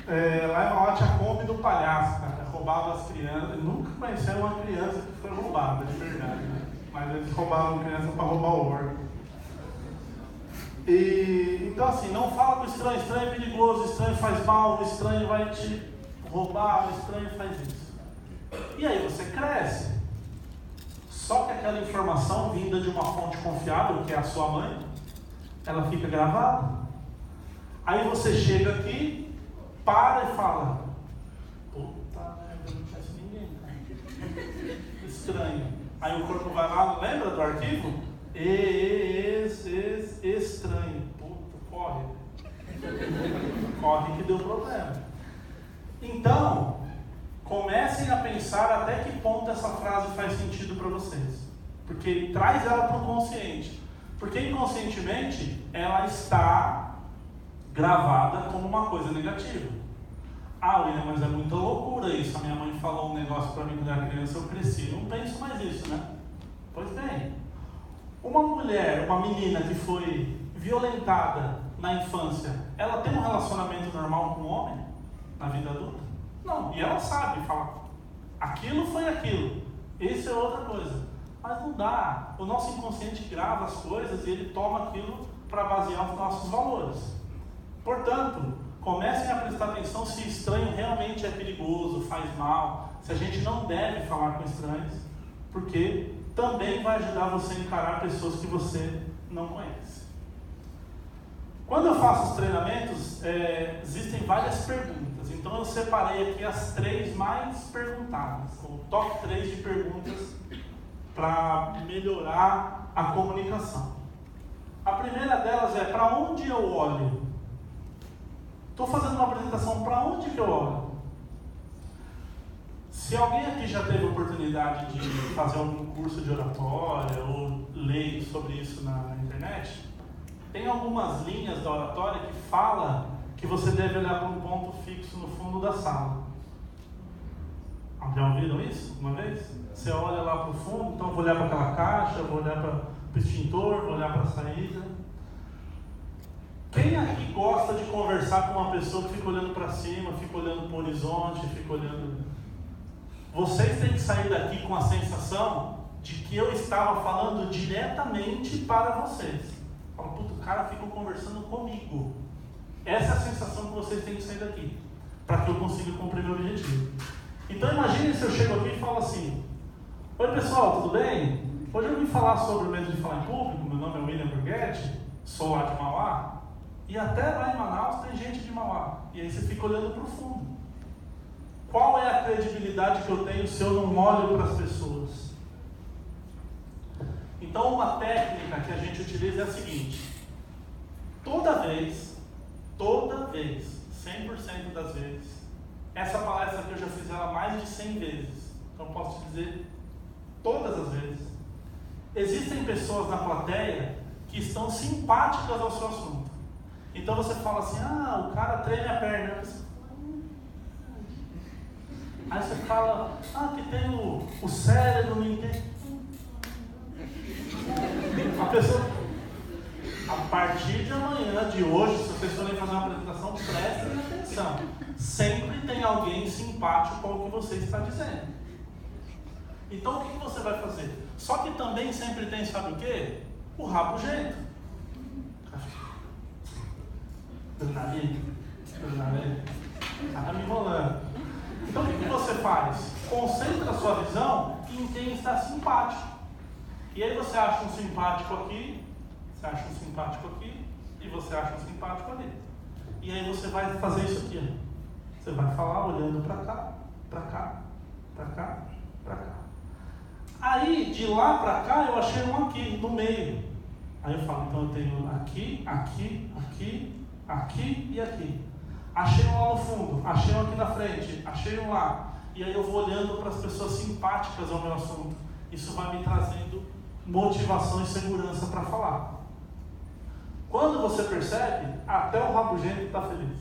Lá em Mauá tinha a Kombi do palhaço, cara. Roubava as crianças. Eu nunca conheci uma criança que foi roubada, de verdade, né? Mas eles roubavam criança para roubar o órgão. Então assim, não fala com o estranho. Estranho é perigoso, o estranho faz mal, o estranho vai te roubar, o estranho faz isso. E aí você cresce. Só que aquela informação vinda de uma fonte confiável, que é a sua mãe, ela fica gravada. Aí você chega aqui, para e fala: puta merda, eu não conheço ninguém, cara. Estranho. Aí o corpo vai lá, lembra do arquivo? Estranho. Puta, corre. Corre que deu problema. Então, comecem a pensar até que ponto essa frase faz sentido para vocês. Porque ele traz ela para o consciente. Porque inconscientemente ela está gravada como uma coisa negativa. Ah, William, mas é muita loucura isso. A minha mãe falou um negócio para mim quando eu era criança, eu cresci. Não penso mais isso, né? Pois bem, uma mulher, uma menina que foi violentada na infância, ela tem um relacionamento normal com um homem na vida adulta? Não, e ela sabe, fala, aquilo foi aquilo, isso é outra coisa. Mas não dá, o nosso inconsciente grava as coisas e ele toma aquilo para basear os nossos valores. Portanto, comecem a prestar atenção se estranho realmente é perigoso, faz mal, se a gente não deve falar com estranhos, porque também vai ajudar você a encarar pessoas que você não conhece. Quando eu faço os treinamentos, existem várias perguntas. Então eu separei aqui as 3 mais perguntadas, o top 3 de perguntas para melhorar a comunicação. A primeira delas é: para onde eu olho? Estou fazendo uma apresentação, para onde que eu olho? Se alguém aqui já teve a oportunidade de fazer algum curso de oratória ou ler sobre isso na internet, tem algumas linhas da oratória que fala que você deve olhar para um ponto fixo no fundo da sala. Já ouviram isso uma vez? Você olha lá para o fundo, então eu vou olhar para aquela caixa, vou olhar para o extintor, vou olhar para a saída. Quem aqui gosta de conversar com uma pessoa que fica olhando para cima, fica olhando para o horizonte, fica olhando... Vocês têm que sair daqui com a sensação de que eu estava falando diretamente para vocês. Fala, puta, o cara ficou conversando comigo. Essa é a sensação que vocês têm que sair daqui, para que eu consiga cumprir meu objetivo. Então imagine se eu chego aqui e falo assim: oi pessoal, tudo bem? Hoje eu vim falar sobre o medo de falar em público. Meu nome é William Borghetti, sou lá de Mauá, e até lá em Manaus tem gente de Mauá. E aí você fica olhando para o fundo. Qual é a credibilidade que eu tenho se eu não olho para as pessoas? Então uma técnica que a gente utiliza é a seguinte: toda vez, 100% das vezes, essa palestra aqui eu já fiz ela mais de 100 vezes, então posso te dizer, todas as vezes, existem pessoas na plateia que estão simpáticas ao seu assunto. Então você fala assim: ah, o cara treme a perna. Aí você fala: ah, que tem o cérebro, não entende. A pessoa, a partir de amanhã, de hoje, se vocês forem fazer uma apresentação, prestem atenção. Sempre tem alguém simpático com o que você está dizendo. Então o que você vai fazer? Só que também sempre tem, sabe o quê? O rabugento. Tá me enrolando. Então o que você faz? Concentra a sua visão em quem está simpático. E aí você acha um simpático aqui, você acha um simpático aqui, e você acha um simpático ali. E aí você vai fazer isso aqui. Ó. Você vai falar olhando para cá, para cá, para cá, para cá. Aí de lá para cá eu achei um aqui, no meio. Aí eu falo, então eu tenho aqui, aqui, aqui, aqui e aqui. Achei um lá no fundo, achei um aqui na frente, achei um lá. E aí eu vou olhando para as pessoas simpáticas ao meu assunto. Isso vai me trazendo motivação e segurança para falar. Quando você percebe, até o rabugento está feliz.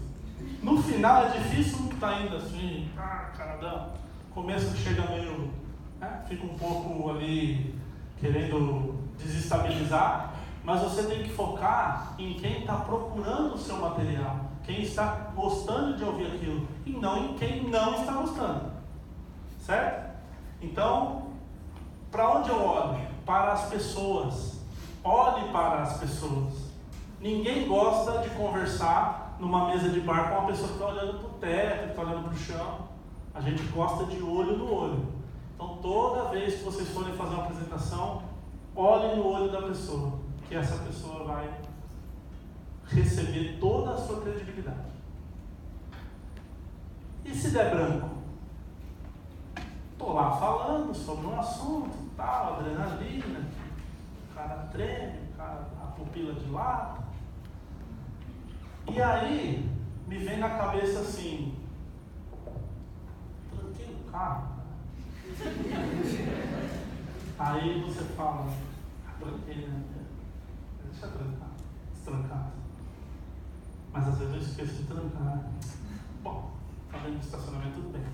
No final é difícil estar indo assim, caradão. Começo chega meio, fica um pouco ali querendo desestabilizar, mas você tem que focar em quem está procurando o seu material. quem está gostando de ouvir aquilo, e não em quem não está gostando. Certo? Então, para onde eu olho? Para as pessoas. Olhe para as pessoas. Ninguém gosta de conversar numa mesa de bar com uma pessoa que está olhando para o teto, que está olhando para o chão. A gente gosta de olho no olho. Então, toda vez que vocês forem fazer uma apresentação, olhem no olho da pessoa, que essa pessoa vai receber toda a sua credibilidade. E se der branco? Estou lá falando sobre um assunto, tal, adrenalina, o cara treme, a pupila dilata. E aí, me vem na cabeça assim, tranquei o carro. Aí você fala, tranquei, né? Deixa trancar, destrancar. Mas às vezes eu esqueço de trancar. Bom, tá dentro do estacionamento, tudo bem.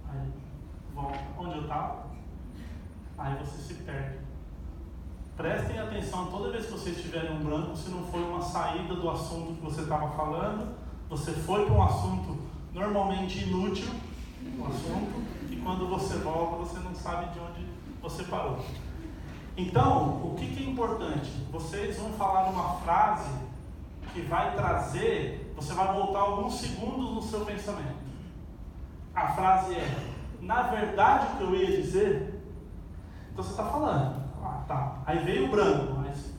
Aí, volta onde eu estava. Aí você se perde. Prestem atenção toda vez que vocês tiverem um branco, se não foi uma saída do assunto que você estava falando, você foi para um assunto normalmente inútil, um assunto, e quando você volta, você não sabe de onde você parou. Então, o que é importante? Vocês vão falar uma frase que vai trazer, você vai voltar alguns segundos no seu pensamento. A frase é, na verdade o que eu ia dizer, então você está falando, tá, aí veio o branco, mas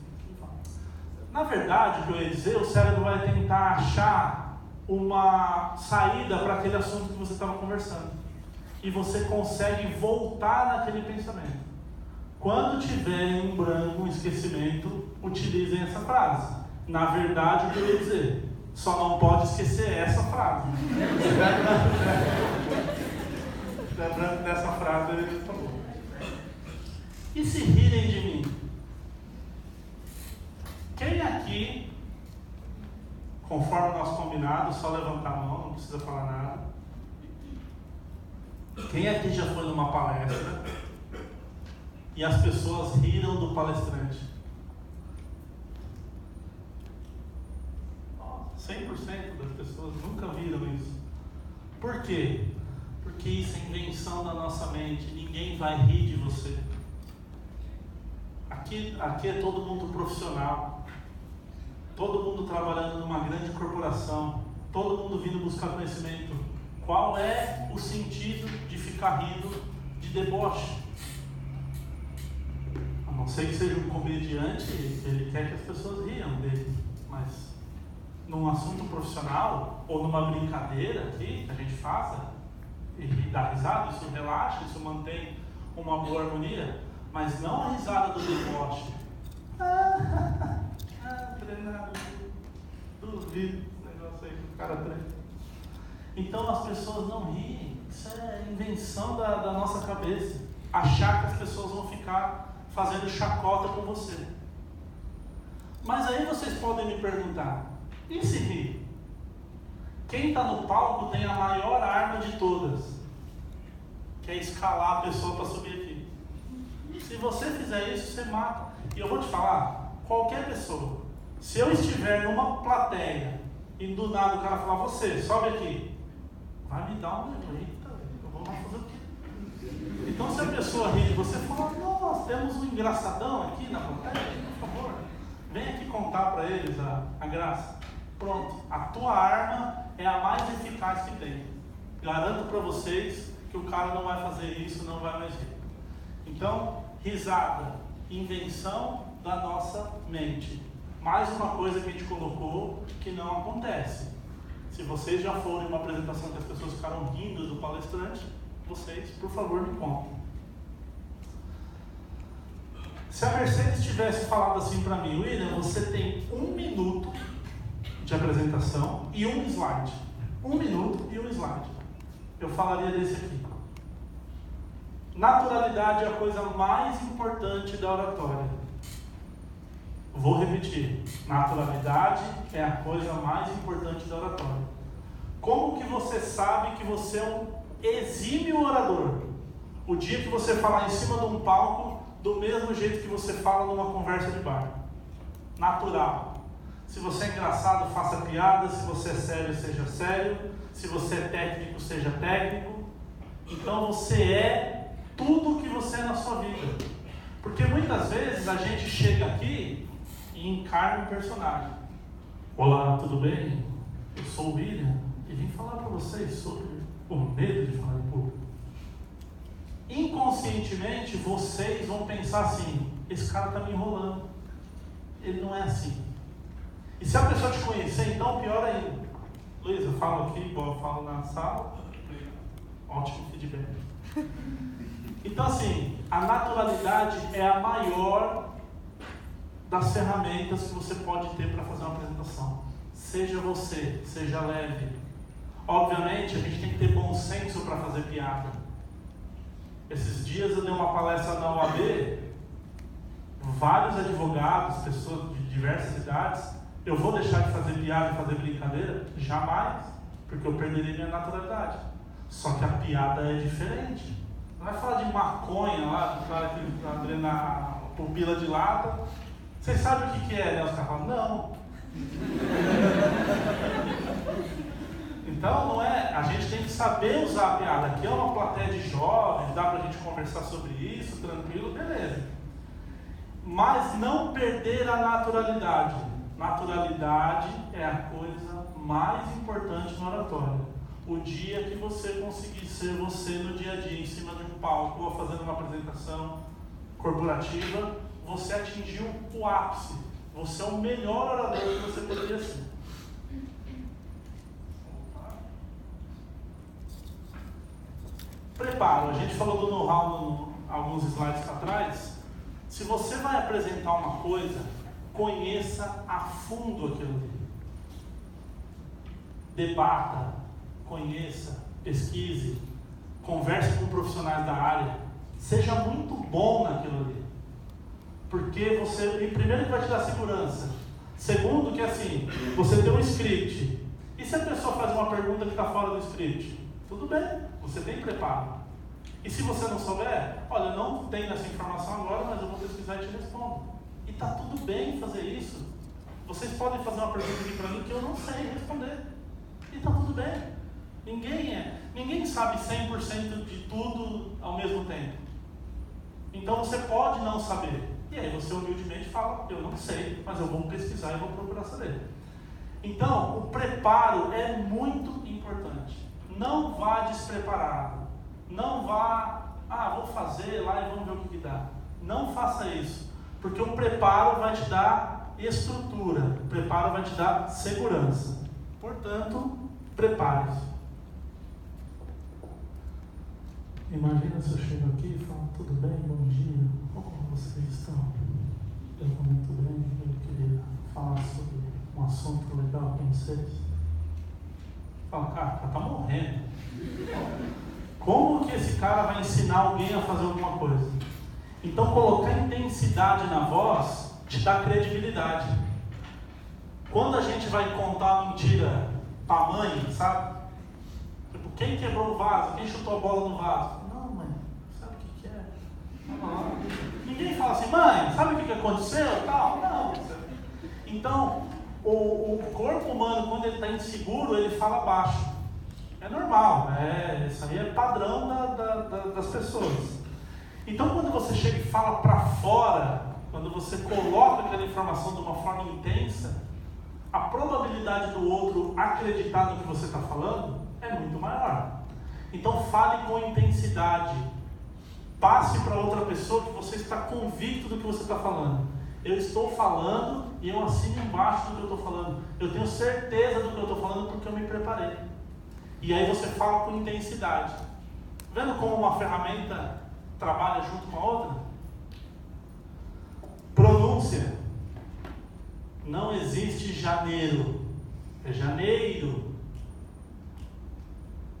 na verdade o que eu ia dizer, o cérebro vai tentar achar uma saída para aquele assunto que você estava conversando, e você consegue voltar naquele pensamento. Quando tiverem um branco, um esquecimento, utilizem essa frase. Na verdade, o que eu ia dizer, só não pode esquecer essa frase. Lembrando dessa frase, ele falou. E se rirem de mim? Quem aqui, conforme nós combinado, só levantar a mão, não precisa falar nada. Quem aqui já foi numa palestra e as pessoas riram do palestrante? 100% das pessoas nunca viram isso. Por quê? Porque isso é invenção da nossa mente. Ninguém vai rir de você. Aqui é todo mundo profissional. Todo mundo trabalhando numa grande corporação. Todo mundo vindo buscar conhecimento. Qual é o sentido de ficar rindo de deboche? A não ser que seja um comediante, ele quer que as pessoas riam dele. Mas num assunto profissional ou numa brincadeira aqui que a gente faça e dá risada, isso relaxa, isso mantém uma boa harmonia, mas não a risada do deboche. Treinado, duvido esse negócio aí que o cara treina. Então as pessoas não riem, isso é invenção da nossa cabeça, achar que as pessoas vão ficar fazendo chacota com você. Mas aí vocês podem me perguntar, e se rir? Quem está no palco tem a maior arma de todas, que é escalar a pessoa para subir aqui. Se você fizer isso, você mata. E eu vou te falar, qualquer pessoa, se eu estiver numa plateia e do nada o cara falar, você, sobe aqui, vai me dar um eita, eu vou lá fazer o quê? Então se a pessoa rir de você, fala, nossa, temos um engraçadão aqui na plateia, por favor, vem aqui contar para eles a graça. Pronto, a tua arma é a mais eficaz que tem. Garanto para vocês que o cara não vai fazer isso, não vai mais rir. Então, risada, invenção da nossa mente. Mais uma coisa que a gente colocou que não acontece. Se vocês já forem em uma apresentação que as pessoas ficaram rindo do palestrante, vocês, por favor, me contem. Se a Mercedes tivesse falado assim para mim, William, você tem 1 minuto de apresentação e um slide. 1 minuto e um slide. Eu falaria desse aqui. Naturalidade é a coisa mais importante da oratória. Vou repetir. Naturalidade é a coisa mais importante da oratória. Como que você sabe que você é um exímio orador? O dia que você falar em cima de um palco, do mesmo jeito que você fala numa conversa de bar. Natural. Se você é engraçado, faça piada. Se você é sério, seja sério. Se você é técnico, seja técnico. Então você é tudo o que você é na sua vida. Porque muitas vezes a gente chega aqui e encarna um personagem. Olá, tudo bem? Eu sou o William e vim falar para vocês sobre o medo de falar em público. Inconscientemente vocês vão pensar assim: esse cara está me enrolando. Ele não é assim. E se a pessoa te conhecer, então pior ainda. Luiz, eu falo aqui, igual eu falo na sala. Ótimo feedback. Então assim, a naturalidade é a maior das ferramentas que você pode ter para fazer uma apresentação. Seja você, seja leve. Obviamente a gente tem que ter bom senso para fazer piada. Esses dias eu dei uma palestra na OAB, vários advogados, pessoas de diversas idades. Eu vou deixar de fazer piada e fazer brincadeira? Jamais, porque eu perderia minha naturalidade. Só que a piada é diferente. Não vai falar de maconha lá, do cara que está abrindo a pupila de lata. Vocês sabem o que é, né? Os caras falam, não. Então, não é, a gente tem que saber usar a piada. Aqui é uma plateia de jovens, dá pra gente conversar sobre isso, tranquilo, beleza. Mas não perder a naturalidade. Naturalidade é a coisa mais importante no oratório. O dia que você conseguir ser você no dia a dia, em cima de um palco, ou fazendo uma apresentação corporativa, você atingiu o ápice. Você é o melhor orador que você poderia ser. Preparo. A gente falou do know-how alguns slides para trás. Se você vai apresentar uma coisa, conheça a fundo aquilo ali. Debata, conheça, pesquise, converse com profissionais da área. Seja muito bom naquilo ali. Porque você, primeiro, que vai te dar segurança. Segundo, que assim, você tem um script. E se a pessoa faz uma pergunta que está fora do script? Tudo bem, você tem preparo. E se você não souber, olha, eu não tenho essa informação agora, mas eu vou pesquisar e te respondo. E está tudo bem fazer isso. Vocês podem fazer uma pergunta aqui para mim que eu não sei responder. E está tudo bem. Ninguém sabe 100% de tudo ao mesmo tempo. Então você pode não saber. E aí você humildemente fala, eu não sei, mas eu vou pesquisar e vou procurar saber. Então, o preparo é muito importante. Não vá despreparado. Não vá, vou fazer lá e vamos ver o que dá. Não faça isso. Porque o preparo vai te dar estrutura. O preparo vai te dar segurança. Portanto, prepare-se. Imagina se eu chego aqui e falo, tudo bem, bom dia, como vocês estão? Eu estou muito bem, eu queria falar sobre um assunto legal com vocês. Fala, cara, tá morrendo. Como que esse cara vai ensinar alguém a fazer alguma coisa? Então, colocar intensidade na voz te dá credibilidade. Quando a gente vai contar uma mentira pra mãe, sabe? Tipo, quem quebrou o vaso? Quem chutou a bola no vaso? Não, mãe, sabe o que é? Não. Ninguém fala assim, mãe, sabe o que aconteceu? Tal. Não. Então, o corpo humano, quando ele está inseguro, ele fala baixo. É normal, isso aí é padrão das pessoas. Então, quando você chega e fala para fora, quando você coloca aquela informação de uma forma intensa, a probabilidade do outro acreditar no que você está falando é muito maior. Então, fale com intensidade. Passe para outra pessoa que você está convicto do que você está falando. Eu estou falando e eu assino embaixo do que eu estou falando. Eu tenho certeza do que eu estou falando porque eu me preparei. E aí você fala com intensidade. Vendo como uma ferramenta trabalha junto com a outra? Pronúncia. Não existe janeiro. É janeiro.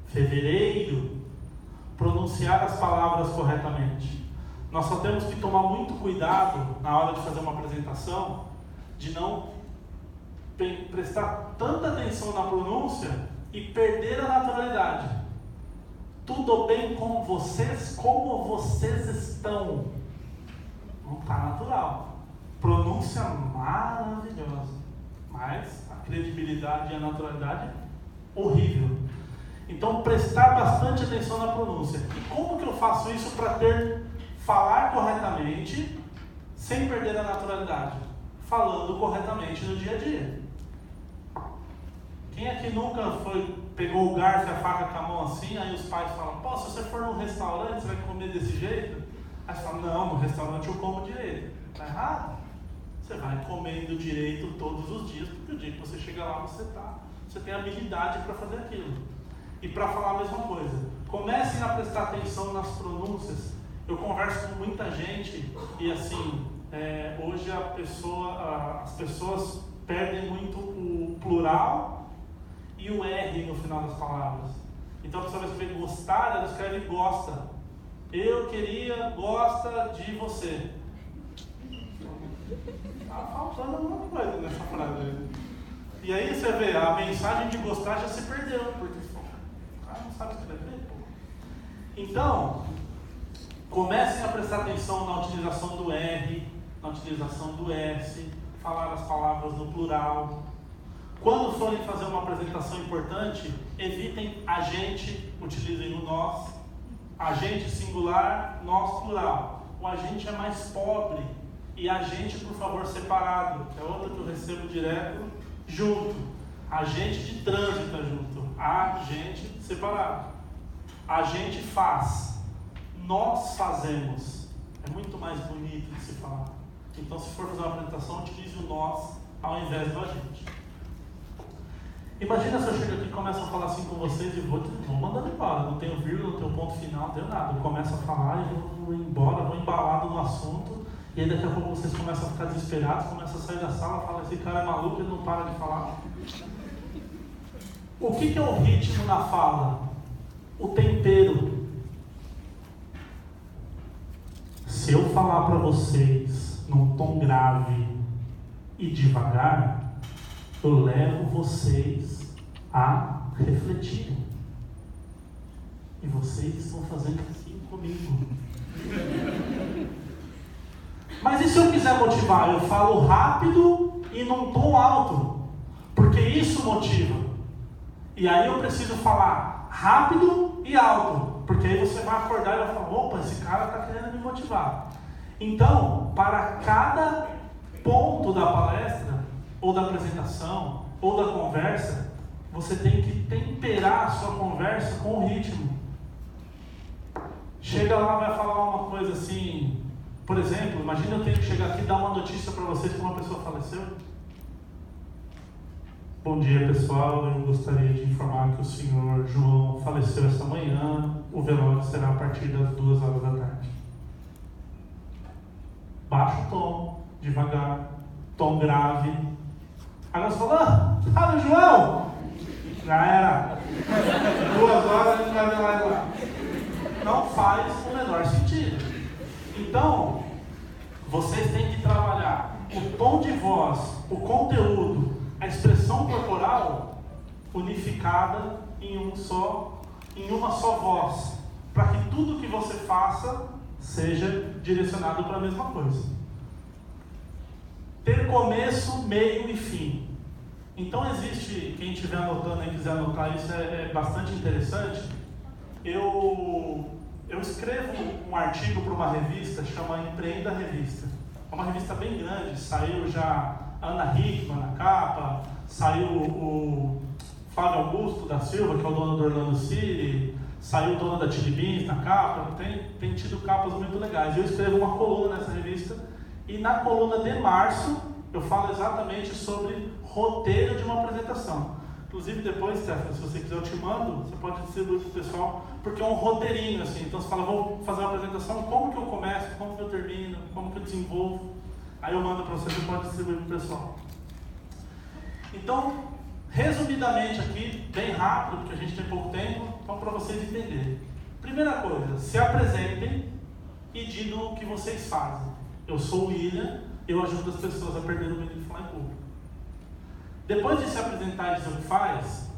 Fevereiro. Pronunciar as palavras corretamente. Nós só temos que tomar muito cuidado na hora de fazer uma apresentação, de não prestar tanta atenção na pronúncia e perder a naturalidade. Tudo bem com vocês? Como vocês estão? Não está natural. Pronúncia maravilhosa. mas a credibilidade e a naturalidade, horrível. Então, prestar bastante atenção na pronúncia. E como que eu faço isso para falar corretamente, sem perder a naturalidade? Falando corretamente no dia a dia. Quem aqui nunca pegou o garfo e a faca com a mão assim, aí os pais falam, pô, se você for num restaurante, você vai comer desse jeito? Aí você fala, não, no restaurante eu como direito. Está errado. Você vai comendo direito todos os dias, porque o dia que você chega lá, você tem habilidade para fazer aquilo. E para falar a mesma coisa, comecem a prestar atenção nas pronúncias. Eu converso com muita gente e assim, hoje as pessoas perdem muito o plural e o R no final das palavras. Então a pessoa vai escrever gostar, ela escreve gosta. Eu queria, gosta de você. Está faltando alguma coisa nessa frase. E aí você vê, a mensagem de gostar já se perdeu, porque o cara não sabe escrever, pô. Então, comecem a prestar atenção na utilização do R, na utilização do S, falar as palavras no plural. Quando forem fazer uma apresentação importante, evitem a gente, utilizem o nós. A gente singular, nós plural. O agente é mais pobre. E a gente, por favor, separado. É outra que eu recebo direto, junto. Agente de trânsito é junto. A gente separado. A gente faz. Nós fazemos. É muito mais bonito de se falar. Então, se for fazer uma apresentação, utilize o nós ao invés do a gente. Imagina se eu chego aqui e começo a falar assim com vocês e vou mandando embora. Não tenho vírgula, não tenho ponto final, não tenho nada. Eu começo a falar e vou embora, vou embalado no assunto. E aí daqui a pouco vocês começam a ficar desesperados, começam a sair da sala e falam, esse cara é maluco, ele não para de falar. O que é o ritmo na fala? O tempero. Se eu falar para vocês num tom grave e devagar, eu levo vocês a refletirem. E vocês estão fazendo assim comigo. Mas e se eu quiser motivar? Eu falo rápido e num tom alto, porque isso motiva. E aí eu preciso falar rápido e alto, porque aí você vai acordar e vai falar, opa, esse cara está querendo me motivar. Então, para cada ponto da palestra, ou da apresentação, ou da conversa, você tem que temperar a sua conversa com o ritmo. Chega lá e vai falar uma coisa assim, por exemplo, imagina eu tenho que chegar aqui e dar uma notícia para vocês que uma pessoa faleceu. Bom dia, pessoal, eu gostaria de informar que o senhor João faleceu esta manhã, o velório será a partir das 2 horas da tarde. Baixa o tom, devagar, tom grave. Agora você fala, fala João! Já era. 2 horas a gente vai ver lá. Não faz o menor sentido. Então, vocês têm que trabalhar o tom de voz, o conteúdo, a expressão corporal unificada em uma só voz, para que tudo que você faça seja direcionado para a mesma coisa. Ter começo, meio e fim. Então existe, quem estiver anotando e quiser anotar isso, é bastante interessante. Eu escrevo um artigo para uma revista, chama Empreenda Revista. É uma revista bem grande, saiu já Ana Hickman na capa, saiu o Flávio Augusto da Silva, que é o dono do Orlando City, saiu o dono da Chili Beans na capa, tem tido capas muito legais. Eu escrevo uma coluna nessa revista, e na coluna de março eu falo exatamente sobre roteiro de uma apresentação. Inclusive depois, Stephanie, se você quiser eu te mando, você pode distribuir para o pessoal, porque é um roteirinho assim. Então você fala, vou fazer uma apresentação, como que eu começo, como que eu termino, como que eu desenvolvo. Aí eu mando para você pode distribuir para o pessoal. Então, resumidamente aqui, bem rápido, porque a gente tem pouco tempo, então para vocês entenderem. Primeira coisa, se apresentem e digam o que vocês fazem. Eu sou o William, eu ajudo as pessoas a perder o medo de falar em público. Depois de se apresentar e dizer o que faz,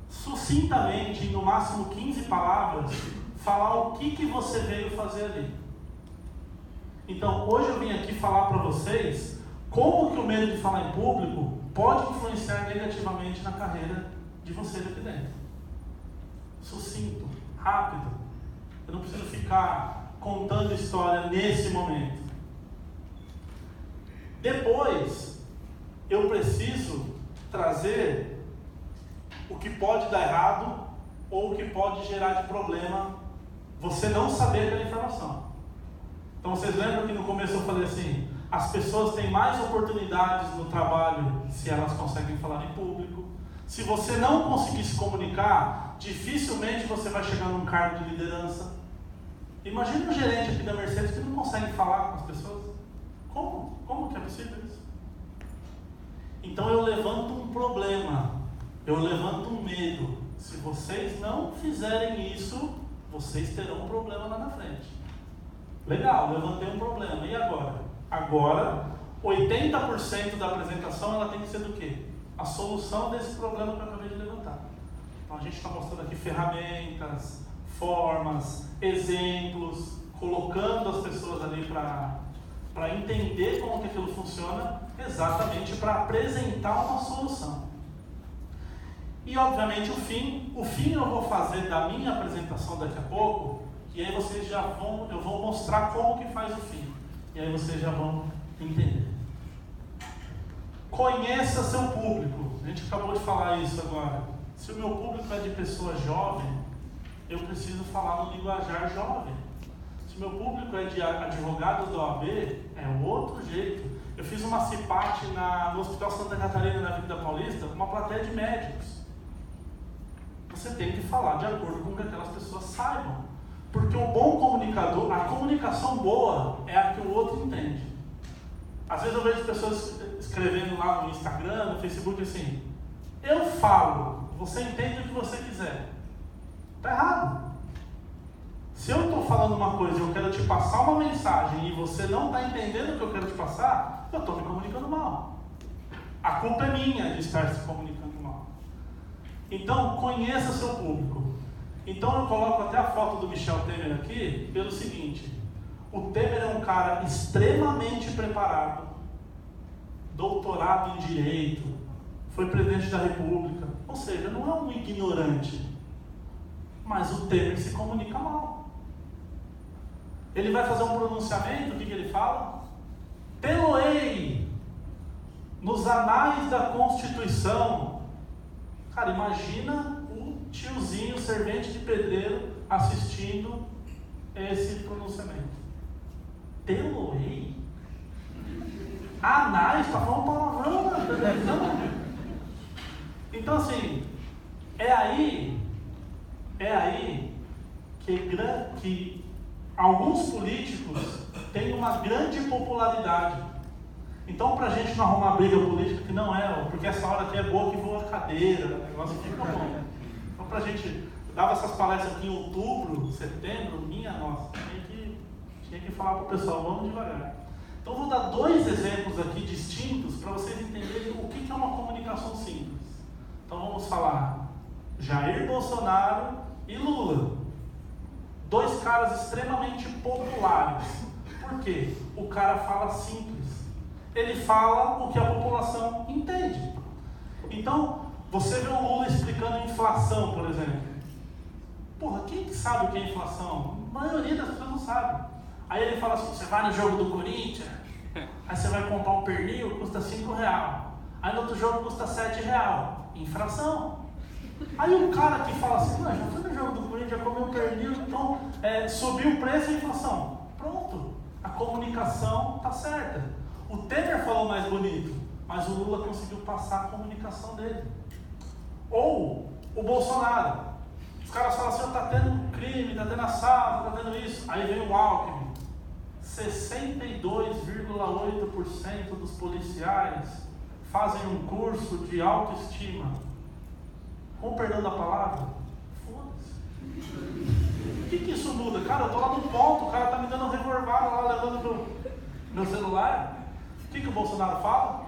sucintamente, em no máximo 15 palavras, falar o que você veio fazer ali. Então, hoje eu vim aqui falar para vocês como que o medo de falar em público pode influenciar negativamente na carreira de vocês aqui dentro. Sucinto, rápido. Eu não preciso ficar contando história nesse momento. Depois, eu preciso trazer o que pode dar errado ou o que pode gerar de problema você não saber aquela informação. Então vocês lembram que no começo eu falei assim, as pessoas têm mais oportunidades no trabalho se elas conseguem falar em público. Se você não conseguir se comunicar, dificilmente você vai chegar num cargo de liderança. Imagina um gerente aqui da Mercedes que não consegue falar com as pessoas. Como? Como que é possível isso? Então eu levanto um problema, eu levanto um medo. Se vocês não fizerem isso, vocês terão um problema lá na frente. Legal, levantei um problema. E agora? Agora, 80% da apresentação ela tem que ser do quê? A solução desse problema que eu acabei de levantar. Então a gente está mostrando aqui ferramentas, formas, exemplos, colocando as pessoas ali para entender como que aquilo funciona, exatamente para apresentar uma solução. E obviamente o fim eu vou fazer da minha apresentação daqui a pouco, e aí vocês eu vou mostrar como que faz o fim. E aí vocês já vão entender. Conheça seu público. A gente acabou de falar isso agora. Se o meu público é de pessoa jovem, eu preciso falar no linguajar jovem. Se o meu público é de advogados da OAB, é outro jeito. Eu fiz uma CIPAT no Hospital Santa Catarina, na Avenida Paulista, com uma plateia de médicos. Você tem que falar de acordo com o que aquelas pessoas saibam. Porque o bom comunicador, a comunicação boa é a que o outro entende. Às vezes eu vejo pessoas escrevendo lá no Instagram, no Facebook assim, eu falo, você entende o que você quiser. Está errado. Se eu estou falando uma coisa e eu quero te passar uma mensagem e você não está entendendo o que eu quero te passar, eu estou me comunicando mal. A culpa é minha de estar se comunicando mal. Então, conheça seu público. Então eu coloco até a foto do Michel Temer aqui, pelo seguinte, o Temer é um cara extremamente preparado, doutorado em Direito, foi presidente da República, ou seja, não é um ignorante, mas o Temer se comunica mal. Ele vai fazer um pronunciamento, o que ele fala? Tê-lo-ei nos anais da Constituição. Cara, imagina tiozinho, servente de pedreiro, assistindo esse pronunciamento. Tê-lo-ei? Anais, está falando palavrão na televisão. Então assim, é aí que alguns políticos têm uma grande popularidade. Então, para a gente não arrumar briga política, que não é, porque essa hora aqui é boa que voa a cadeira, o negócio fica bom. Então, para a gente, dava essas palestras aqui em outubro, setembro, minha nossa, tinha que falar para o pessoal, vamos devagar. Então, vou dar 2 exemplos aqui distintos para vocês entenderem o que é uma comunicação simples. Então, vamos falar Jair Bolsonaro e Lula. 2 caras extremamente populares. Por quê? O cara fala simples. Ele fala o que a população entende. Então, você vê o Lula explicando inflação, por exemplo. Porra, quem sabe o que é inflação? A maioria das pessoas não sabe. Aí ele fala assim, você vai no jogo do Corinthians, aí você vai comprar um pernil, custa R$5. Aí no outro jogo custa R$7. Infração. Aí um cara que fala assim, não, já fui no jogo do Corinthians, já comeu um pernil, então subiu o preço e a inflação. Pronto, a comunicação está certa. O Temer falou mais bonito, mas o Lula conseguiu passar a comunicação dele. Ou o Bolsonaro. Os caras falam assim, está tendo crime, está tendo assalto, está tendo isso. Aí vem o Alckmin. 62,8% dos policiais fazem um curso de autoestima. Com perdão da palavra, foda-se. O que isso muda? Cara, eu tô lá no ponto, o cara tá me dando um revolvado lá, levando meu celular. O que o Bolsonaro fala?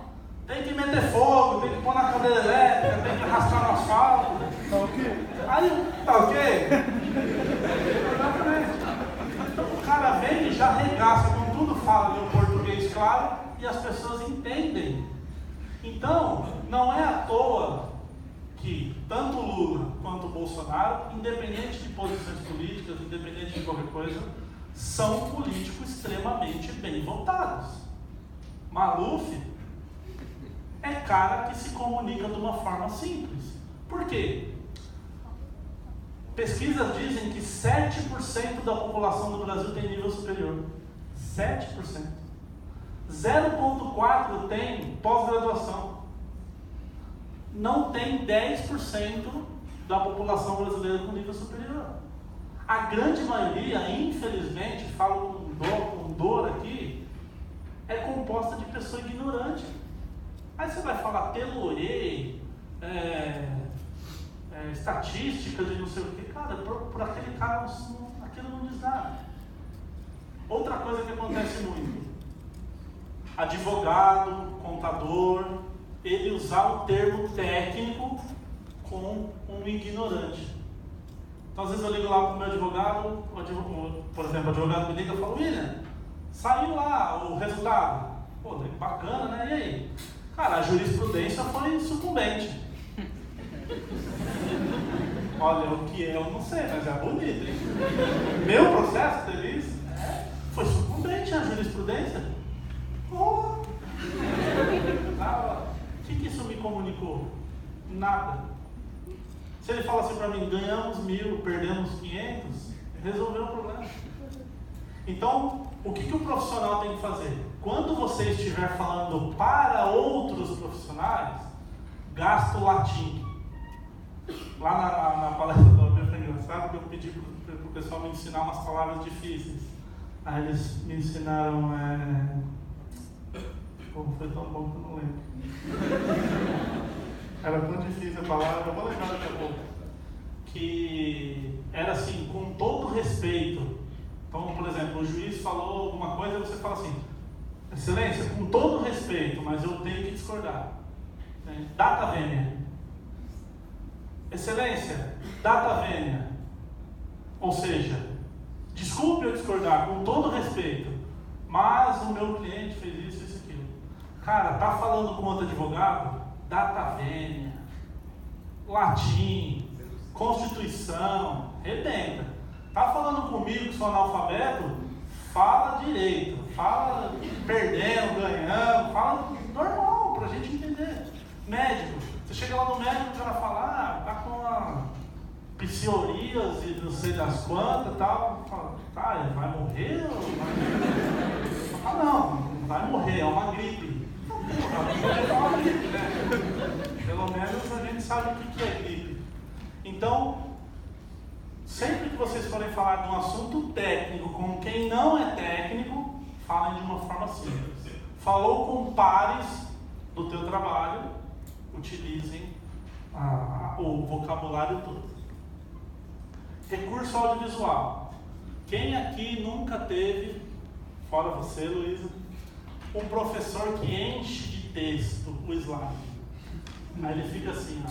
Tem que meter fogo, tem que pôr na cadeira elétrica, tem que arrastar no asfalto. Tá ok? Aí, tá ok? Então o cara vem e já arregaça, com tudo fala em um português claro, e as pessoas entendem. Então, Não é à toa que tanto o Lula quanto o Bolsonaro, independente de posições políticas, independente de qualquer coisa, são políticos extremamente bem votados. Maluf é cara que se comunica de uma forma simples. Por quê? Pesquisas dizem que 7% da população do Brasil tem nível superior. 7%. 0,4% tem pós-graduação. Não tem 10% da população brasileira com nível superior. A grande maioria, infelizmente, falo com dor aqui, é composta de pessoa ignorante. Aí você vai falar telorê, estatísticas e não sei o que. Cara, por aquele cara, aquilo não diz nada. Outra coisa que acontece muito. Advogado, contador, ele usar o termo técnico com um ignorante. Então, às vezes eu ligo lá para o meu advogado, por exemplo, o advogado me liga e fala: William, saiu lá o resultado. Pô, bacana, né? E aí? Cara, a jurisprudência foi sucumbente. Olha, o que é eu não sei, mas é bonito, hein? Meu processo teve isso? Foi sucumbente a jurisprudência. Oh. O que isso me comunicou? Nada. Se ele fala assim para mim, ganhamos 1.000, perdemos 500, resolveu o problema. Então, o que o profissional tem que fazer? Quando você estiver falando para outros profissionais, gasta o latim. Lá na palestra do Albert foi engraçado, que eu pedi para o pessoal me ensinar umas palavras difíceis. Aí eles me ensinaram... foi tão bom que eu não lembro. Era tão difícil a palavra, eu vou lembrar daqui a pouco. Que era assim, com todo respeito. Então, por exemplo, o juiz falou alguma coisa e você fala assim: Excelência, com todo respeito, mas eu tenho que discordar. Data vênia. Excelência, data vênia. Ou seja, desculpe eu discordar, com todo respeito, mas o meu cliente fez isso, isso e aquilo. Cara, tá falando com outro advogado? Data vênia, latim, Constituição, rebenta. Tá falando comigo que sou analfabeto? Fala direito, fala perdendo, ganhando, fala normal, pra gente entender. Médico, você chega lá no médico, o cara fala, tá com uma psoríase, não sei das quantas e tal. Fala, tá, ele vai morrer ou vai... não vai morrer, é uma gripe. É uma gripe, né? Pelo menos a gente sabe o que é gripe. Então, sempre que vocês forem falar de um assunto técnico com quem não é técnico, falem de uma forma simples. Falou com pares do teu trabalho, utilizem o vocabulário todo. Recurso audiovisual. Quem aqui nunca teve, fora você, Luísa, um professor que enche de texto o slide? Aí ele fica assim,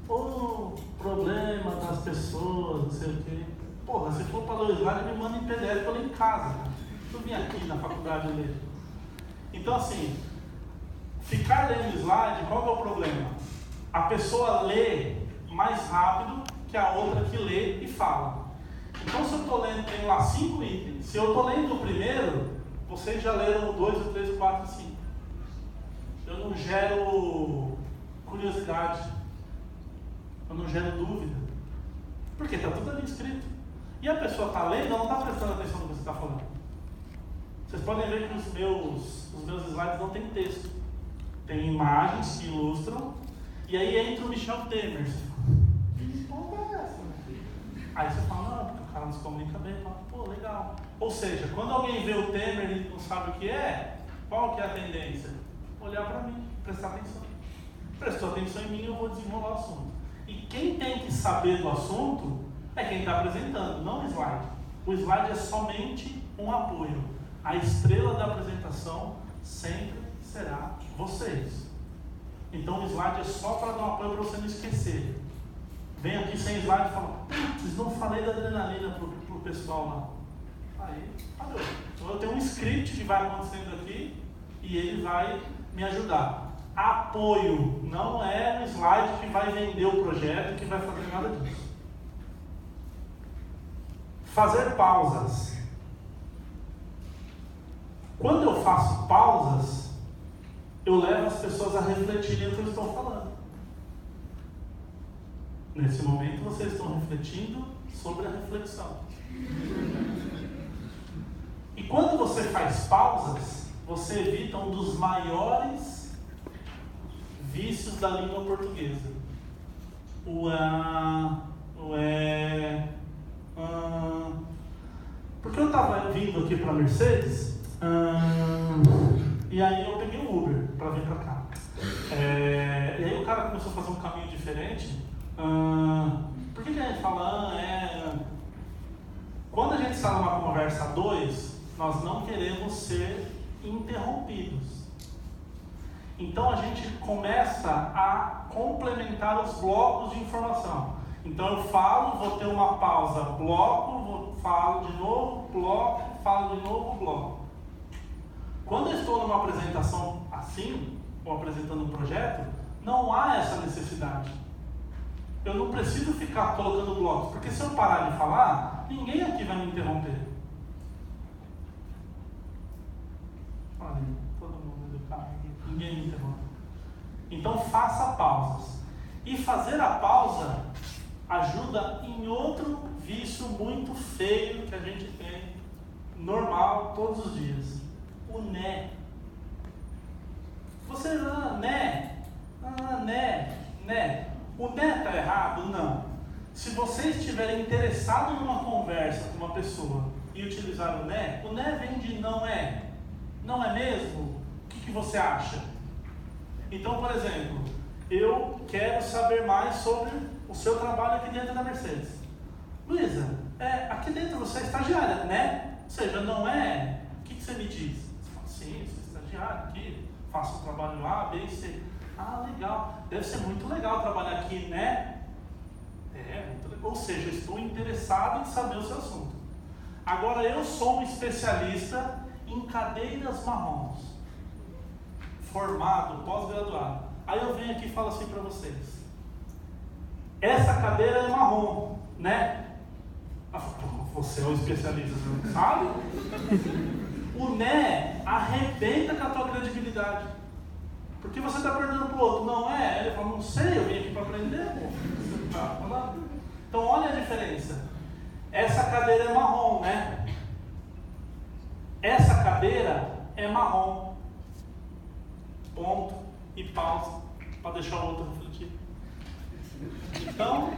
o problema das pessoas, não sei o quê. Porra, se for para ler o slide, me manda em PDF para ler em casa. Eu vim aqui na faculdade ler. Então, assim, ficar lendo slide, qual é o problema? A pessoa lê mais rápido que a outra que lê e fala. Então, se eu estou lendo, tem lá 5 itens. Se eu estou lendo o primeiro, vocês já leram o 2, o 3, o 4 e 5. Eu não gero curiosidade. Eu não gero dúvida. Porque está tudo ali escrito. E a pessoa está lendo, ela não está prestando atenção no que você está falando. Vocês podem ver que os meus slides não tem texto. Tem imagens que ilustram. E aí entra o Michel Temer. Que porra é essa? Aí você fala, não, porque o cara não se comunica bem. Fala, pô, legal. Ou seja, quando alguém vê o Temer e não sabe o que é, qual que é a tendência? Olhar para mim, prestar atenção. Prestou atenção em mim, eu vou desenrolar o assunto. E quem tem que saber do assunto é quem está apresentando, não o slide. O slide é somente um apoio. A estrela da apresentação sempre será vocês. Então o slide é só para dar um apoio para você não esquecer. Vem aqui sem slide e fala, putz, não falei da adrenalina pro pessoal lá. Aí, valeu. Então eu tenho um script que vai acontecendo aqui e ele vai me ajudar. apoio. Não é um slide que vai vender o projeto, que vai fazer nada disso. Fazer pausas. Quando eu faço pausas, eu levo as pessoas a refletirem o que eu estou falando. Nesse momento, vocês estão refletindo sobre a reflexão. E quando você faz pausas, você evita um dos maiores vícios da língua portuguesa. Porque eu estava vindo aqui para Mercedes, e aí eu peguei um Uber para vir para cá. E aí o cara começou a fazer um caminho diferente. Por que a gente fala Quando a gente está numa conversa a dois, nós não queremos ser interrompidos. Então a gente começa a complementar os blocos de informação. Então eu falo, vou ter uma pausa, bloco, falo de novo, bloco, falo de novo, bloco. Quando eu estou numa apresentação assim, ou apresentando um projeto, não há essa necessidade. Eu não preciso ficar colocando blocos, porque se eu parar de falar, ninguém aqui vai me interromper. Olha, todo mundo educado, ninguém me interrompe. Então faça pausas. E fazer a pausa ajuda em outro vício muito feio que a gente tem, normal, todos os dias. O né. Você, né. O né está errado? Não. Se você estiver interessado numa conversa com uma pessoa e utilizar o né vem de não é. Não é mesmo? O que você acha? Então, por exemplo, eu quero saber mais sobre o seu trabalho aqui dentro da Mercedes. Luísa, aqui dentro você é estagiária, né? Ou seja, não é? O que você me diz? Você fala, sim, sou estagiária aqui, faço o trabalho A, B e C. Ah, legal. Deve ser muito legal trabalhar aqui, né? Muito legal. Ou seja, eu estou interessado em saber o seu assunto. Agora, eu sou um especialista em cadeiras marrons. Formado, pós-graduado. Aí eu venho aqui e falo assim para vocês. Essa cadeira é marrom, né? Você é um especialista, você não sabe? O né arrebenta com a tua credibilidade. Porque você está perguntando para o outro, não é? Ele fala, não sei, eu vim aqui para aprender, pô. Você tá falando? Então olha a diferença. Essa cadeira é marrom, né? Essa cadeira é marrom. Ponto e pausa para deixar o outro refletir. Então,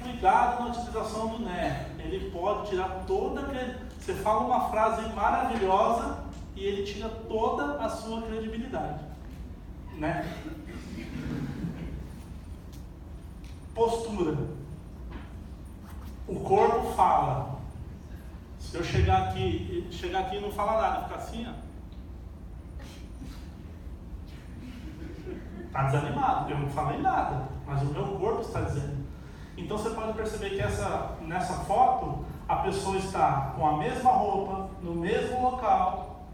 cuidado na utilização do né. Ele pode tirar toda a credibilidade. Você fala uma frase maravilhosa e ele tira toda a sua credibilidade. Né? Postura. O corpo fala. Se eu chegar aqui e não falar nada, ficar assim, ó. Está desanimado, eu não falei nada, mas o meu corpo está dizendo. Então você pode perceber que nessa foto, a pessoa está com a mesma roupa, no mesmo local,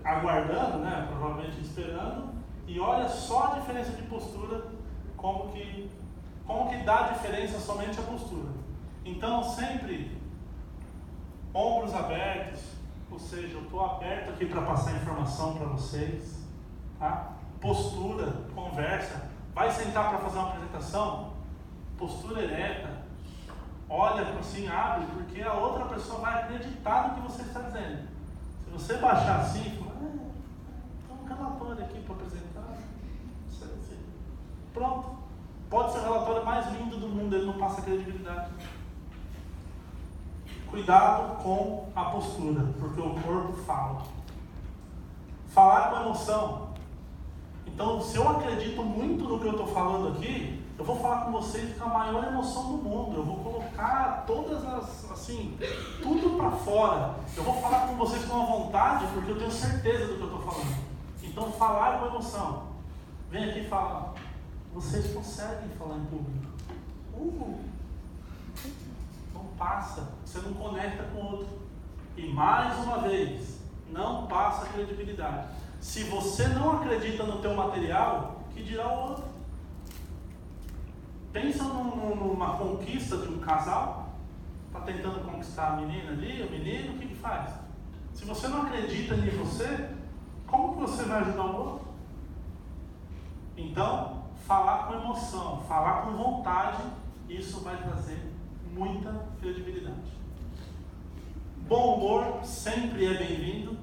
aguardando, né, provavelmente esperando, e olha só a diferença de postura, como que dá diferença somente a postura. Então sempre, ombros abertos, ou seja, eu estou aberto aqui para passar informação para vocês, tá? Postura, conversa, vai sentar para fazer uma apresentação, postura ereta, olha assim, abre, porque a outra pessoa vai acreditar no que você está dizendo. Se você baixar assim, fala, tem um relatório aqui para apresentar, pronto, pode ser o relatório mais lindo do mundo, ele não passa credibilidade. Cuidado com a postura, porque o corpo fala. Falar com emoção. Então, se eu acredito muito no que eu estou falando aqui, eu vou falar com vocês com a maior emoção do mundo. Eu vou colocar todas as, assim, tudo para fora. Eu vou falar com vocês com a vontade, porque eu tenho certeza do que eu estou falando. Então, falar com emoção. Vem aqui e fala, vocês conseguem falar em público? Não passa, você não conecta com o outro. E mais uma vez, não passa credibilidade. Se você não acredita no teu material, que dirá o outro? Pensa numa conquista de um casal, está tentando conquistar a menina ali, o menino, o que faz? Se você não acredita em você, como que você vai ajudar o outro? Então, falar com emoção, falar com vontade, isso vai trazer muita credibilidade. Bom humor sempre é bem-vindo,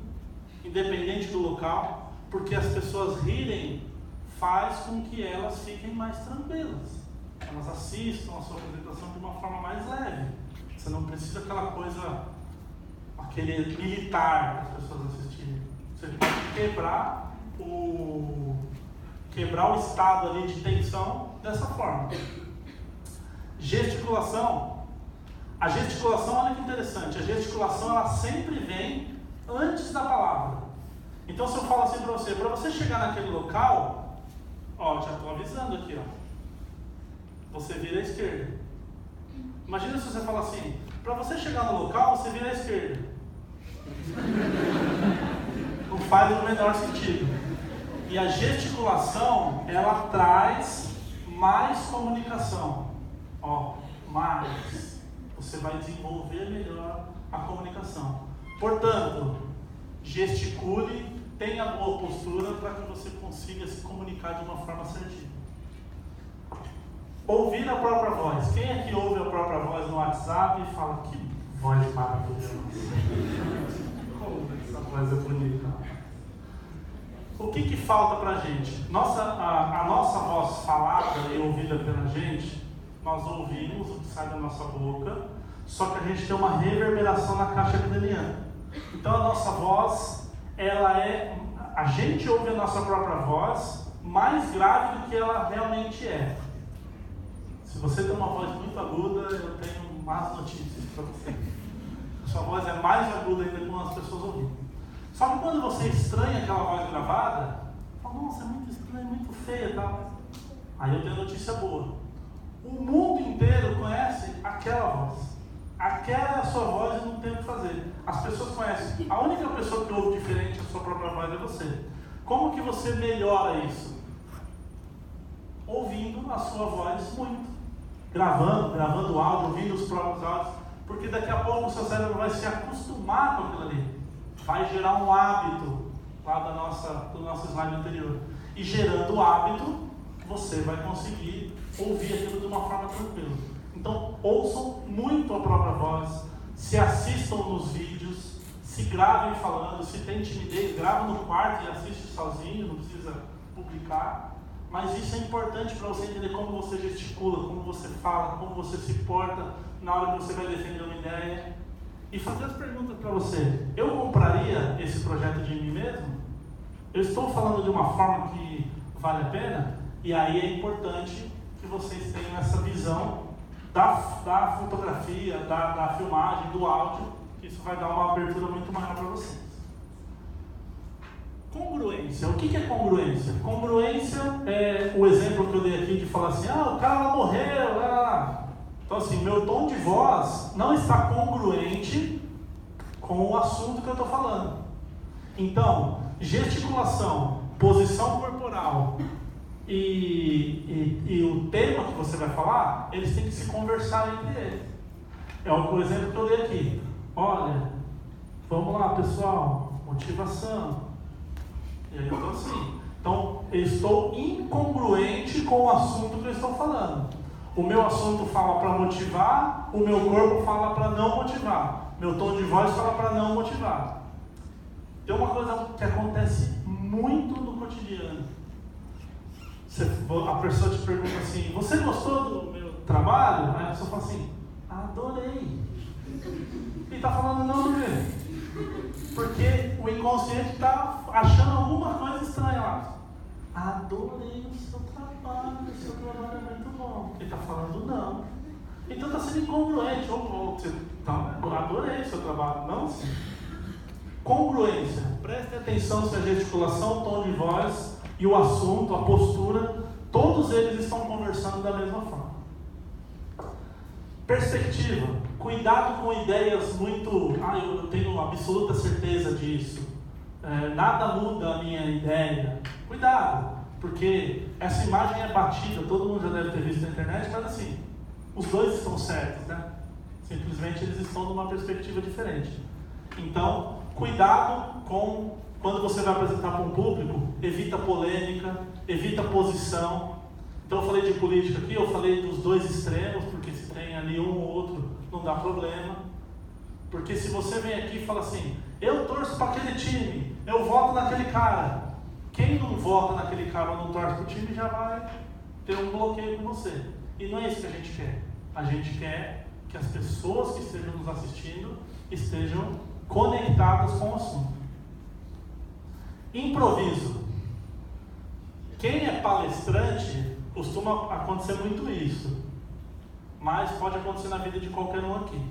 independente do local, porque as pessoas rirem faz com que elas fiquem mais tranquilas. Elas assistam a sua apresentação de uma forma mais leve. Você não precisa aquela coisa, aquele militar para as pessoas assistirem. Você pode quebrar o estado ali de tensão dessa forma. Gesticulação. A gesticulação, olha que interessante, a gesticulação ela sempre vem antes da palavra. Então se eu falo assim para você chegar naquele local, ó, já estou avisando aqui, ó. Você vira à esquerda. Imagina se você fala assim, para você chegar no local, você vira à esquerda. Não faz o menor sentido. E a gesticulação, ela traz mais comunicação. Ó, mais. Você vai desenvolver melhor a comunicação. Portanto, gesticule, tenha boa postura para que você consiga se comunicar de uma forma assertiva. Ouvir a própria voz. Quem é que ouve a própria voz no WhatsApp e fala que voz maravilhosa? Como essa voz é bonita. O que falta para a gente? A nossa voz falada e ouvida pela gente, nós ouvimos o que sai da nossa boca, só que a gente tem uma reverberação na caixa craniana. Então a nossa voz, a gente ouve a nossa própria voz mais grave do que ela realmente é. Se você tem uma voz muito aguda, eu tenho más notícias para você. A sua voz é mais aguda ainda quando as pessoas ouvem. Só que quando você estranha aquela voz gravada, fala, nossa, é muito estranha, é muito feia, tá? Aí eu tenho notícia boa. O mundo inteiro conhece aquela voz. Aquela é a sua voz e não tem o que fazer. As pessoas conhecem. A única pessoa que ouve diferente a sua própria voz é você. Como que você melhora isso? Ouvindo a sua voz muito. Gravando áudio, ouvindo os próprios áudios. Porque daqui a pouco o seu cérebro vai se acostumar com aquilo ali. Vai gerar um hábito lá do nosso slide anterior. E gerando o hábito, você vai conseguir ouvir aquilo de uma forma tranquila. Então, ouçam muito a própria voz, se assistam nos vídeos, se gravem falando, se tem timidez, grava no quarto e assiste sozinho, não precisa publicar. Mas isso é importante para você entender como você gesticula, como você fala, como você se porta na hora que você vai defender uma ideia. E fazer as perguntas para você. Eu compraria esse projeto de mim mesmo? Eu estou falando de uma forma que vale a pena? E aí é importante que vocês tenham essa visão da fotografia, da filmagem, do áudio, que isso vai dar uma abertura muito maior para vocês. Congruência. O que é congruência? Congruência é o exemplo que eu dei aqui de falar assim, o cara lá morreu, lá. Então assim, meu tom de voz não está congruente com o assunto que eu estou falando. Então, gesticulação, posição corporal e o tema que você vai falar, eles têm que se conversar entre eles. É o exemplo que eu dei aqui. Olha, vamos lá pessoal, motivação. E aí eu estou assim. Então, eu estou incongruente com o assunto que eu estou falando. O meu assunto fala para motivar, o meu corpo fala para não motivar. Meu tom de voz fala para não motivar. Tem uma coisa que acontece muito no cotidiano. A pessoa te pergunta assim, você gostou do meu trabalho? Aí a pessoa fala assim, adorei. E está falando não do meu. Porque o inconsciente está achando alguma coisa estranha lá. Adorei o seu trabalho é muito bom. Ele está falando não. Então está sendo incongruente. Adorei o seu trabalho. Não, sim. Congruência. Preste atenção se a gesticulação, o tom de voz e o assunto, a postura, todos eles estão conversando da mesma forma. Perspectiva. Cuidado com ideias muito... eu tenho absoluta certeza disso. nada muda a minha ideia. Cuidado, porque essa imagem é batida, todo mundo já deve ter visto na internet, mas assim, os dois estão certos, né? Simplesmente eles estão numa perspectiva diferente. Então, cuidado com quando você vai apresentar para um público, evita polêmica, evita posição. Então eu falei de política aqui, eu falei dos dois extremos, porque se tem ali um ou outro, não dá problema. Porque se você vem aqui e fala assim, eu torço para aquele time, eu voto naquele cara. Quem não vota naquele cara ou não torce para o time já vai ter um bloqueio com você. E não é isso que a gente quer. A gente quer que as pessoas que estejam nos assistindo estejam conectadas com o assunto. Improviso. Quem é palestrante, costuma acontecer muito isso. Mas pode acontecer na vida de qualquer um aqui.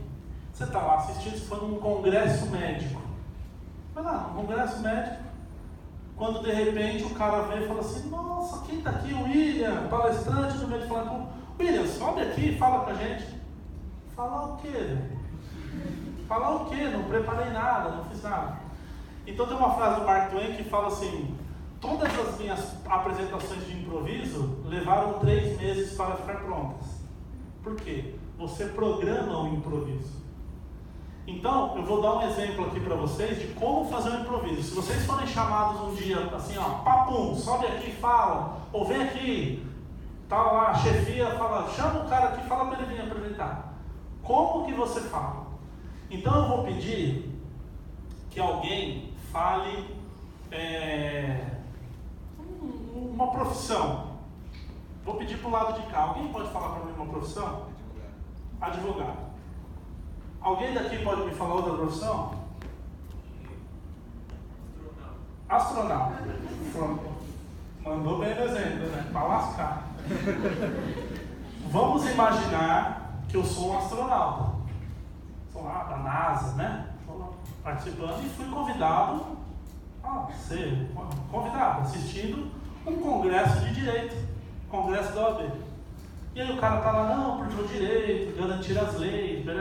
Você está lá assistindo, se for num congresso médico. Vai lá, num congresso médico, quando de repente o cara vem e fala assim, nossa, quem está aqui? O William, palestrante do médico, fala, William, sobe aqui e fala com a gente. Falar o quê, velho? Falar o quê? Não preparei nada, não fiz nada. Então tem uma frase do Mark Twain que fala assim, todas as minhas apresentações de improviso levaram 3 meses para ficar prontas. Por quê? Você programa o improviso. Então, eu vou dar um exemplo aqui para vocês de como fazer um improviso. Se vocês forem chamados um dia, assim, ó, papum, sobe aqui e fala, ou vem aqui, tá lá, a chefia fala, chama o cara aqui e fala para ele vir apresentar. Como que você fala? Então, eu vou pedir que alguém fale uma profissão. Vou pedir para o lado de cá. Alguém pode falar para mim uma profissão? Advogado. Alguém daqui pode me falar outra profissão? Astronauta. Mandou bem no exemplo, né? Para lascar. Vamos imaginar que eu sou um astronauta. Sou lá da NASA, né? Estou lá participando e fui convidado a ser assistindo um congresso de direito, congresso da OAB. E aí o cara tá lá, não, porque o direito, garantir as leis, blá.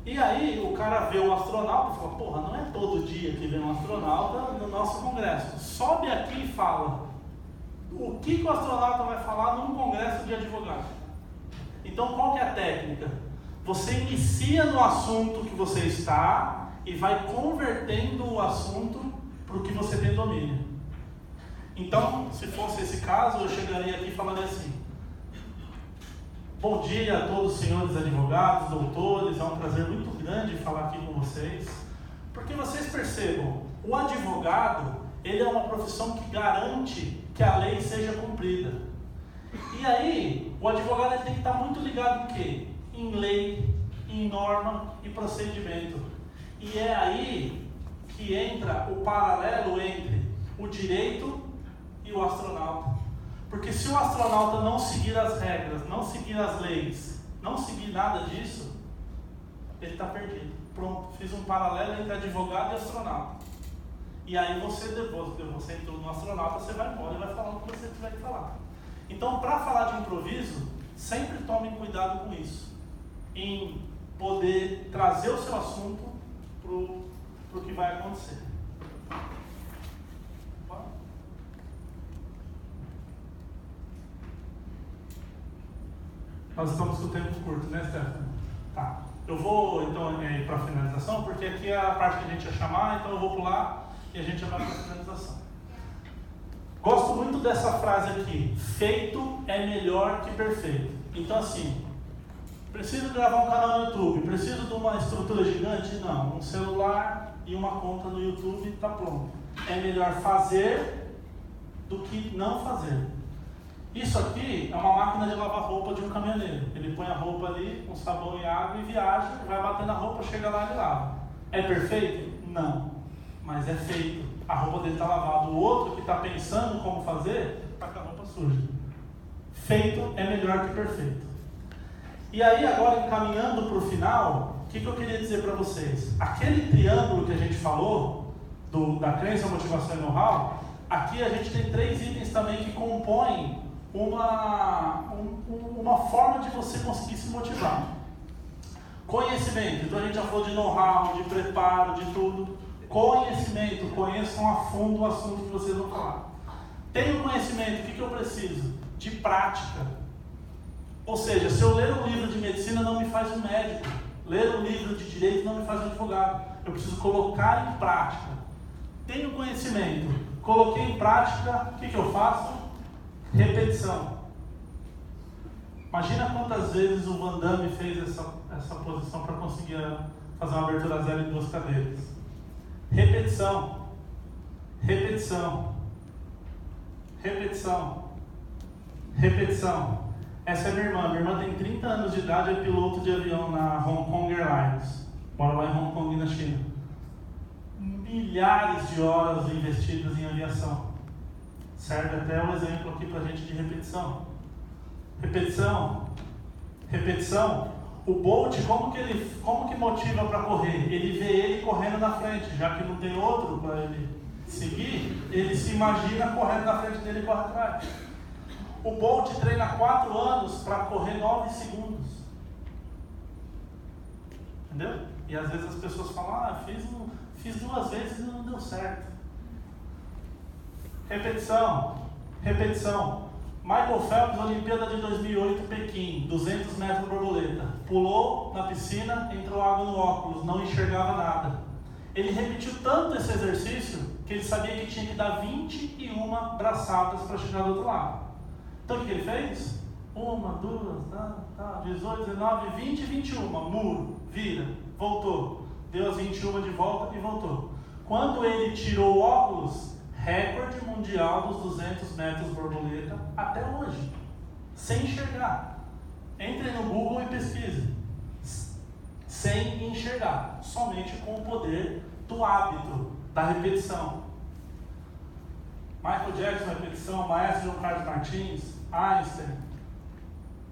E aí o cara vê um astronauta e fala, porra, não é todo dia que vem um astronauta no nosso congresso. Sobe aqui e fala. O que o astronauta vai falar num congresso de advogados? Então qual que é a técnica? Você inicia no assunto que você está e vai convertendo o assunto para o que você tem domínio. Então, se fosse esse caso, eu chegaria aqui e falaria assim, bom dia a todos os senhores advogados, doutores, é um prazer muito grande falar aqui com vocês, porque vocês percebam, o advogado, ele é uma profissão que garante que a lei seja cumprida. E aí, o advogado ele tem que estar muito ligado em quê? Em lei, em norma e procedimento. E é aí que entra o paralelo entre o direito e o astronauta. Porque se o astronauta não seguir as regras, não seguir as leis, não seguir nada disso, ele está perdido. Pronto, fiz um paralelo entre advogado e astronauta. E aí depois que você entrou no astronauta, você vai embora e vai falar o que você tiver que falar. Então, para falar de improviso, sempre tomem cuidado com isso. Em poder trazer o seu assunto para o que vai acontecer. Nós estamos com o tempo curto, né, Stefano? Tá. Eu vou, então, ir para a finalização, porque aqui é a parte que a gente ia chamar, então eu vou pular e a gente já vai para a finalização. Gosto muito dessa frase aqui, feito é melhor que perfeito. Então, assim, preciso gravar um canal no YouTube, preciso de uma estrutura gigante? Não, um celular e uma conta no YouTube está pronto. É melhor fazer do que não fazer. Isso aqui é uma máquina de lavar roupa de um caminhoneiro. Ele põe a roupa ali, com sabão e água e viaja, vai batendo a roupa, chega lá e lava. É perfeito? Não. Mas é feito. A roupa dele está lavada. O outro que está pensando como fazer, está com a roupa suja. Feito é melhor que perfeito. E aí agora, encaminhando para o final, o que eu queria dizer para vocês? Aquele triângulo que a gente falou, da crença, motivação e know-how, aqui a gente tem 3 itens também que compõem uma forma de você conseguir se motivar. Conhecimento. Então a gente já falou de know-how, de preparo, de tudo. Conhecimento. Conheçam a fundo o assunto que vocês vão falar. Tenho conhecimento. O que eu preciso? De prática. Ou seja, se eu ler um livro de medicina não me faz um médico. Ler um livro de direito não me faz um advogado. Eu preciso colocar em prática. Tenho conhecimento. Coloquei em prática. O que eu faço? Repetição. Imagina quantas vezes o Van Damme fez essa posição para conseguir fazer uma abertura zero em 2 cadeiras. Repetição. Repetição. Repetição. Repetição. Essa é minha irmã. Minha irmã tem 30 anos de idade, é piloto de avião na Hong Kong Airlines. Mora lá em Hong Kong, na China. Milhares de horas investidas em aviação. Serve até um exemplo aqui para a gente de repetição. Repetição. Repetição. O Bolt, como que motiva para correr? Ele vê ele correndo na frente, já que não tem outro para ele seguir, ele se imagina correndo na frente dele e corre atrás. O Bolt treina 4 anos para correr 9 segundos. Entendeu? E às vezes as pessoas falam, fiz 2 vezes e não deu certo. Repetição. Repetição. Michael Phelps, Olimpíada de 2008, Pequim, 200 metros borboleta. Pulou na piscina, entrou água no óculos, não enxergava nada. Ele repetiu tanto esse exercício que ele sabia que tinha que dar 21 braçadas para chegar do outro lado. Então o que ele fez? 1, 2, 18, 19, 20, 21. Muro, vira, voltou. Deu as 21 de volta e voltou. Quando ele tirou o óculos, recorde mundial dos 200 metros borboleta até hoje, sem enxergar. Entre no Google e pesquise. Sem enxergar, somente com o poder do hábito, da repetição. Michael Jackson, repetição, maestro João Carlos Martins, Einstein,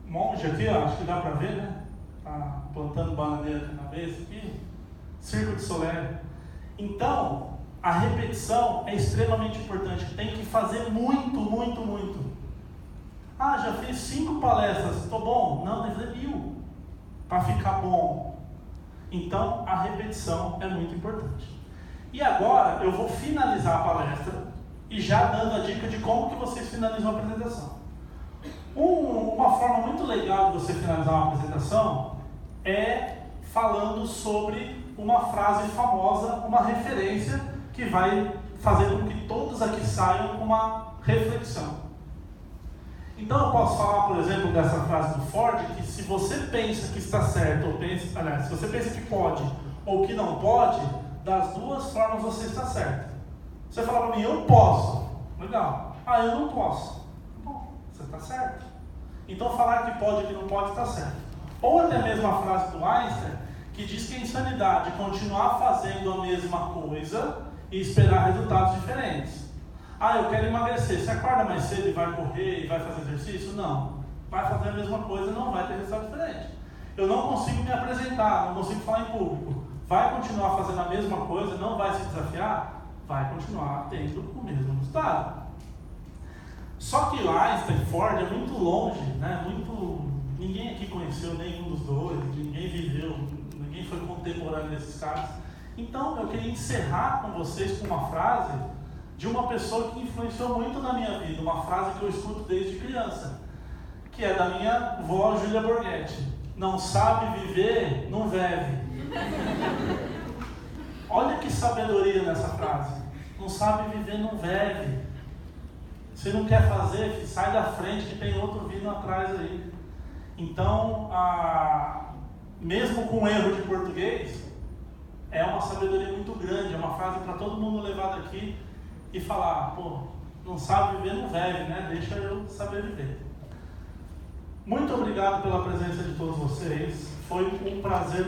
monge aqui, ó, acho que dá para ver, né? Tá plantando bananeira aqui na mesa, aqui. Circo de Soleil. Então, a repetição é extremamente importante. Tem que fazer muito, muito, muito. Já fiz 5 palestras, estou bom? Não, tem que fazer 1000 para ficar bom. Então, a repetição é muito importante. E agora, eu vou finalizar a palestra e já dando a dica de como que vocês finalizam a apresentação. Uma forma muito legal de você finalizar uma apresentação é falando sobre uma frase famosa, uma referência que vai fazer com que todos aqui saiam com uma reflexão. Então eu posso falar, por exemplo, dessa frase do Ford, que se você pensa que está certo, se você pensa que pode ou que não pode, das 2 formas você está certo. Você fala para mim, eu posso. Legal. Eu não posso. Bom, você está certo. Então falar que pode e que não pode está certo. Ou até mesmo a frase do Einstein, que diz que a insanidade é continuar fazendo a mesma coisa e esperar resultados diferentes. Eu quero emagrecer. Você acorda mais cedo e vai correr e vai fazer exercício? Não. Vai fazer a mesma coisa e não vai ter resultado diferente. Eu não consigo me apresentar, não consigo falar em público. Vai continuar fazendo a mesma coisa, não vai se desafiar? Vai continuar tendo o mesmo resultado. Só que Einstein e Ford é muito longe, né? Ninguém aqui conheceu nenhum dos dois, ninguém viveu, ninguém foi contemporâneo desses caras. Então eu queria encerrar com vocês com uma frase de uma pessoa que influenciou muito na minha vida, uma frase que eu escuto desde criança, que é da minha avó Júlia Borghetti: não sabe viver, não vive. Olha que sabedoria nessa frase. Não sabe viver, não vive. Se não quer fazer, filho, sai da frente que tem outro vindo atrás aí. Então, mesmo com erro de português, é uma sabedoria muito grande, é uma frase para todo mundo levar daqui e falar, não sabe viver, não vive, né? Deixa eu saber viver. Muito obrigado pela presença de todos vocês, foi um prazer.